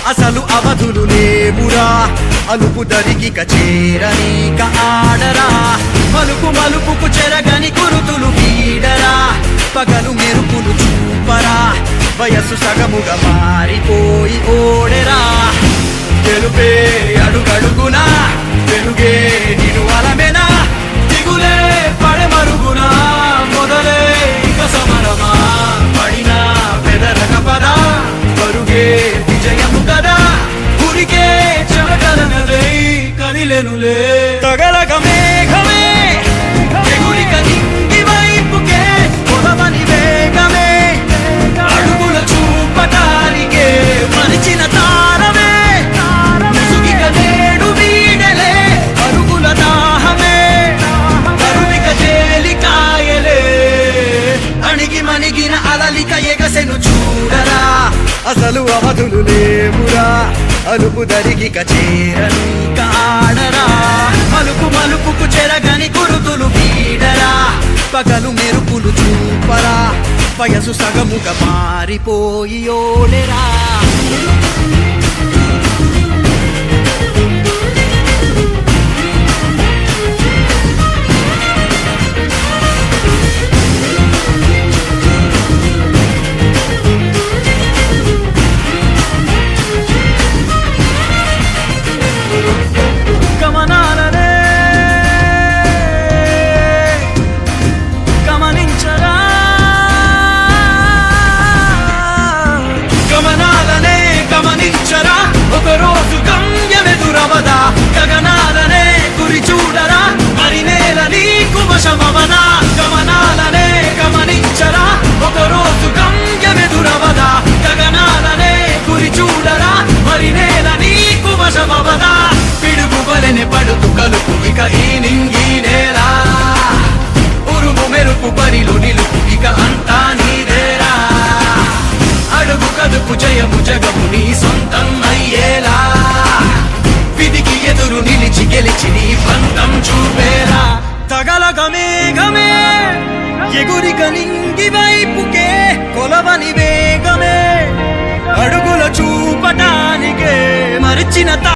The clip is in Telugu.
అసలు అవధులు లేవురా అలుపు దరిగిక చేరనీక ఆడరా మలుపు మలుపుకు చెరగని కురుతులు వీడరా పగలు మెరుపులు చూపరా వయస్సు సగముగా మారిపోయి ఓడెరా తెలుపే అడుగడుగునా వెలుగే నిను అలమెనా దిగులే పడమరుగునా మొదలే ఇక సమరమా పడినా పెదరక పదా పరుగే విజయము కదా ఉరికే చెమటలనలే కదిలెనులే తగలగ మేఘమే ఎగురిక నింగి వైపుకే కొలవని వేగమే అడుగుల చూపటానికే మరిచిన తారమే ముసుగిక నేడు వీడలే అరుగుల దాహమే కరువిక తేలికాయలే అణిగి మణిగిన అలలిక ఎగసెను చూడరా అసలు అవధులు లేవురా అలుపు దరిగిక చేరనీక ఆడరా మలుపు మలుపుకు చెరగని గురుతులు వీడరా పగలు మెరుపులు చూపరా వయసు సగముగా మారిపోయి ఓడెరా గమనాలనే గమనించరా గమనాలనే గమనించరా ఒకరోజు గమ్యమెదురవదా గగనాలనే గురి చూడరా మరి నేల నీకు వశమవనా గమనాలనే గమనించరా ఒకరోజు గమ్యమెదురవదా గగనాలనే గురి చూడరా మరి నేల నీకు వశమవదా పిడుగుబలెని పడుతు కలుపు ఇక ఈ నింగి నేలా ఉరుము మెరుపు పరిలు నిలుపు ఇక అంతా నీదేరా అడుగు కదుపు జయము జగము నీ సొంతం అయ్యేలా విధికి ఎదురు నిలిచి గెలిచి నీ పంతం చూపేరా తగలగ మేఘమే ఎగురిక నింగి వైపుకే కొలవని వేగమే అడుగుల చూపటానికే మరిచిన